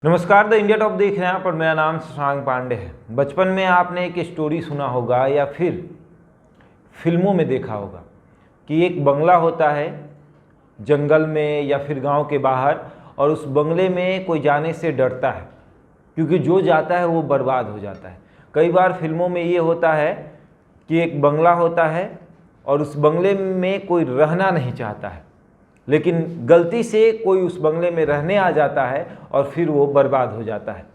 नमस्कार, the India top देख रहे हैं आप और मेरा नाम शशांक पांडे है। बचपन में आपने एक स्टोरी सुना होगा या फिर फिल्मों में देखा होगा कि एक बंगला होता है जंगल में या फिर गांव के बाहर, और उस बंगले में कोई जाने से डरता है क्योंकि जो जाता है वो बर्बाद हो जाता है। कई बार फिल्मों में ये होता है कि एक बंगला होता है और उस बंगले में कोई रहना नहीं चाहता है, लेकिन गलती से कोई उस बंगले में रहने आ जाता है और फिर वो बर्बाद हो जाता है।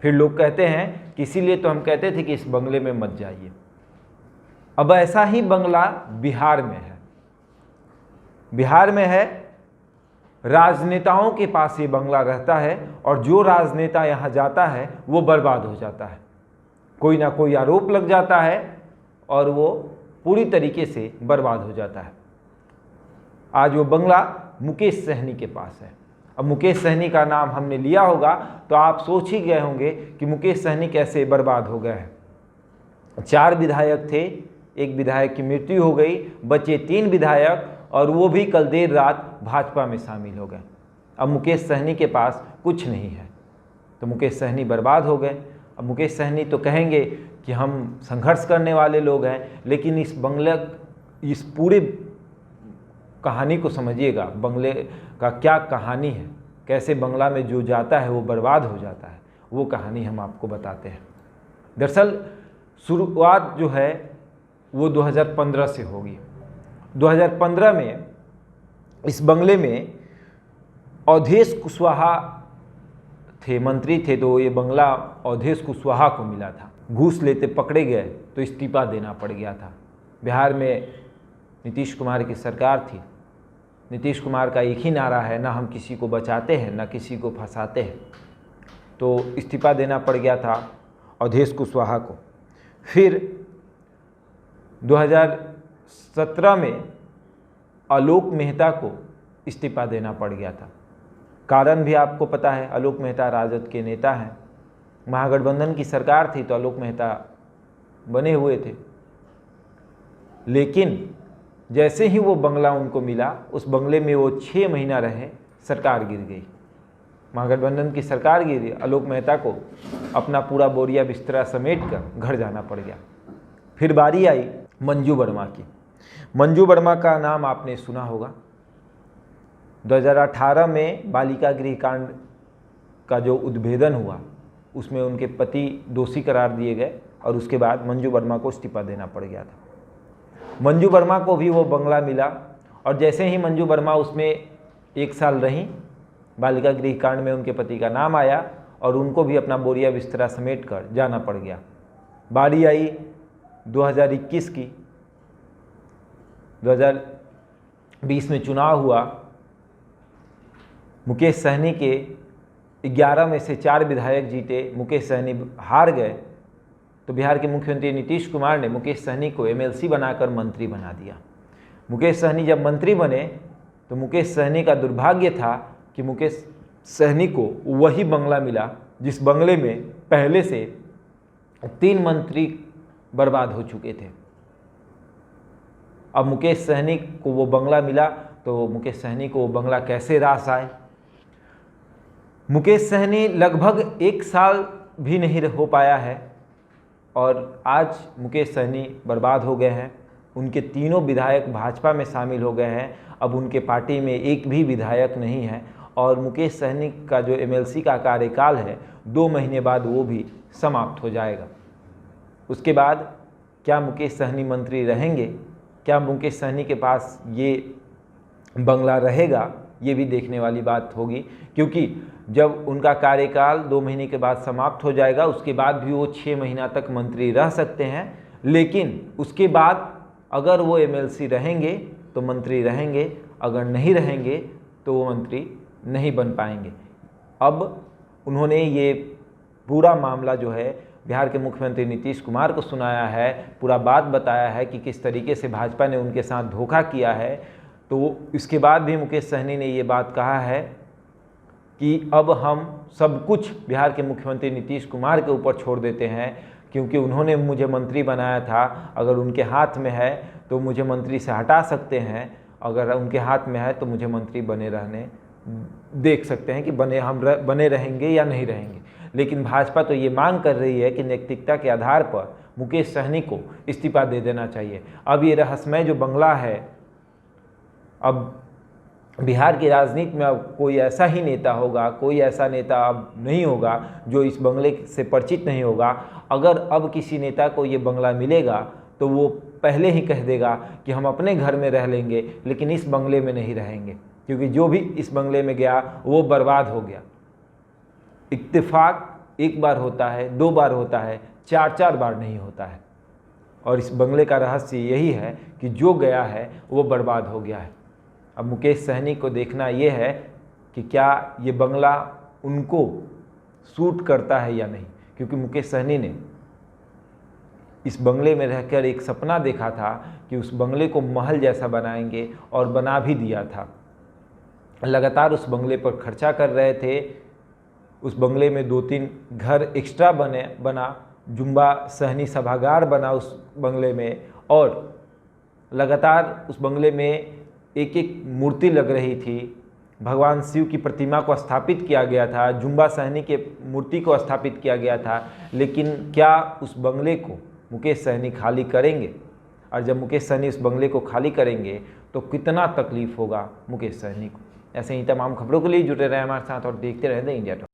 फिर लोग कहते हैं कि इसीलिए तो हम कहते थे कि इस बंगले में मत जाइए। अब ऐसा ही बंगला बिहार में है। बिहार में है, राजनेताओं के पास ये बंगला रहता है और जो राजनेता यहाँ जाता है वो बर्बाद हो जाता है। कोई ना कोई आरोप लग जाता है और वो पूरी तरीके से बर्बाद हो जाता है। आज वो बंगला मुकेश सहनी के पास है। अब मुकेश सहनी का नाम हमने लिया होगा तो आप सोच ही गए होंगे कि मुकेश सहनी कैसे बर्बाद हो गए हैं। 4 विधायक थे, एक विधायक की मृत्यु हो गई, बचे 3 विधायक और वो भी कल देर रात भाजपा में शामिल हो गए। अब मुकेश सहनी के पास कुछ नहीं है तो मुकेश सहनी बर्बाद हो गए। अब मुकेश सहनी तो कहेंगे कि हम संघर्ष करने वाले लोग हैं, लेकिन इस बंगले, इस पूरे कहानी को समझिएगा। बंगले का क्या कहानी है, कैसे बंगला में जो जाता है वो बर्बाद हो जाता है, वो कहानी हम आपको बताते हैं। दरअसल शुरुआत जो है वो 2015 से होगी। 2015 में इस बंगले में अवधेश कुशवाहा थे, मंत्री थे, तो ये बंगला अवधेश कुशवाहा को मिला था। घूस लेते पकड़े गए तो इस्तीफा देना पड़ गया था। बिहार में नीतीश कुमार की सरकार थी। नीतीश कुमार का एक ही नारा है, ना हम किसी को बचाते हैं ना किसी को फंसाते हैं, तो इस्तीफा देना पड़ गया था अवधेश कुशवाहा को। फिर 2017 में आलोक मेहता को इस्तीफा देना पड़ गया था। कारण भी आपको पता है, आलोक मेहता राजद के नेता हैं। महागठबंधन की सरकार थी तो आलोक मेहता बने हुए थे, लेकिन जैसे ही वो बंगला उनको मिला, उस बंगले में वो 6 महीना रहे, सरकार गिर गई। महागठबंधन की सरकार गिरी, आलोक मेहता को अपना पूरा बोरिया बिस्तरा समेट कर घर जाना पड़ गया। फिर बारी आई मंजू वर्मा की। मंजू वर्मा का नाम आपने सुना होगा। 2018 में बालिका गृह कांड का जो उद्भेदन हुआ उसमें उनके पति दोषी करार दिए गए और उसके बाद मंजू वर्मा को इस्तीफा देना पड़ गया था। मंजू वर्मा को भी वो बंगला मिला और जैसे ही मंजू वर्मा उसमें 1 साल रहीं, बालिका गृह कांड में उनके पति का नाम आया और उनको भी अपना बोरिया बिस्तरा समेट कर जाना पड़ गया। बारी आई 2021 की। 2020 में चुनाव हुआ। मुकेश सहनी के 11 में से 4 विधायक जीते, मुकेश सहनी हार गए, तो बिहार के मुख्यमंत्री नीतीश कुमार ने मुकेश सहनी को एमएलसी बनाकर मंत्री बना दिया। मुकेश सहनी जब मंत्री बने तो मुकेश सहनी का दुर्भाग्य था कि मुकेश सहनी को वही बंगला मिला जिस बंगले में पहले से 3 मंत्री बर्बाद हो चुके थे। अब मुकेश सहनी को वो बंगला मिला तो मुकेश सहनी को वो बंगला कैसे रास आए। मुकेश सहनी लगभग 1 साल भी नहीं हो पाया है और आज मुकेश सहनी बर्बाद हो गए हैं। उनके तीनों विधायक भाजपा में शामिल हो गए हैं। अब उनके पार्टी में एक भी विधायक नहीं है और मुकेश सहनी का जो एमएलसी का कार्यकाल है 2 महीने बाद वो भी समाप्त हो जाएगा। उसके बाद क्या मुकेश सहनी मंत्री रहेंगे, क्या मुकेश सहनी के पास ये बंगला रहेगा, ये भी देखने वाली बात होगी, क्योंकि जब उनका कार्यकाल 2 महीने के बाद समाप्त हो जाएगा उसके बाद भी वो 6 महीना तक मंत्री रह सकते हैं, लेकिन उसके बाद अगर वो एमएलसी रहेंगे तो मंत्री रहेंगे, अगर नहीं रहेंगे तो वो मंत्री नहीं बन पाएंगे। अब उन्होंने ये पूरा मामला जो है बिहार के मुख्यमंत्री नीतीश कुमार को सुनाया है, पूरा बात बताया है कि किस तरीके से भाजपा ने उनके साथ धोखा किया है। तो इसके बाद भी मुकेश सहनी ने ये बात कहा है कि अब हम सब कुछ बिहार के मुख्यमंत्री नीतीश कुमार के ऊपर छोड़ देते हैं, क्योंकि उन्होंने मुझे मंत्री बनाया था। अगर उनके हाथ में है तो मुझे मंत्री से हटा सकते हैं, अगर उनके हाथ में है तो मुझे मंत्री बने रहने देख सकते हैं कि बने रहेंगे या नहीं रहेंगे। लेकिन भाजपा तो ये मांग कर रही है कि नैतिकता के आधार पर मुकेश सहनी को इस्तीफा दे देना चाहिए। अब ये रहस्यमय जो बंगला है, अब बिहार की राजनीति में अब कोई ऐसा ही नेता होगा, कोई ऐसा नेता अब नहीं होगा जो इस बंगले से परिचित नहीं होगा। अगर अब किसी नेता को ये बंगला मिलेगा तो वो पहले ही कह देगा कि हम अपने घर में रह लेंगे लेकिन इस बंगले में नहीं रहेंगे, क्योंकि जो भी इस बंगले में गया वो बर्बाद हो गया। इत्तेफाक एक बार होता है, 2 बार होता है, 4 बार नहीं होता है। और इस बंगले का रहस्य यही है कि जो गया है वो बर्बाद हो गया है। अब मुकेश सहनी को देखना ये है कि क्या ये बंगला उनको सूट करता है या नहीं, क्योंकि मुकेश सहनी ने इस बंगले में रहकर एक सपना देखा था कि उस बंगले को महल जैसा बनाएंगे और बना भी दिया था। लगातार उस बंगले पर खर्चा कर रहे थे। उस बंगले में 2-3 घर एक्स्ट्रा बना, जुम्बा सहनी सभागार बना उस बंगले में, और लगातार उस बंगले में एक एक मूर्ति लग रही थी। भगवान शिव की प्रतिमा को स्थापित किया गया था, जुम्बा सहनी के मूर्ति को स्थापित किया गया था। लेकिन क्या उस बंगले को मुकेश सहनी खाली करेंगे? और जब मुकेश सहनी उस बंगले को खाली करेंगे तो कितना तकलीफ होगा मुकेश सहनी को। ऐसे ही तमाम खबरों के लिए जुड़े रहें हमारे साथ और देखते रहें द इंडिया टॉक।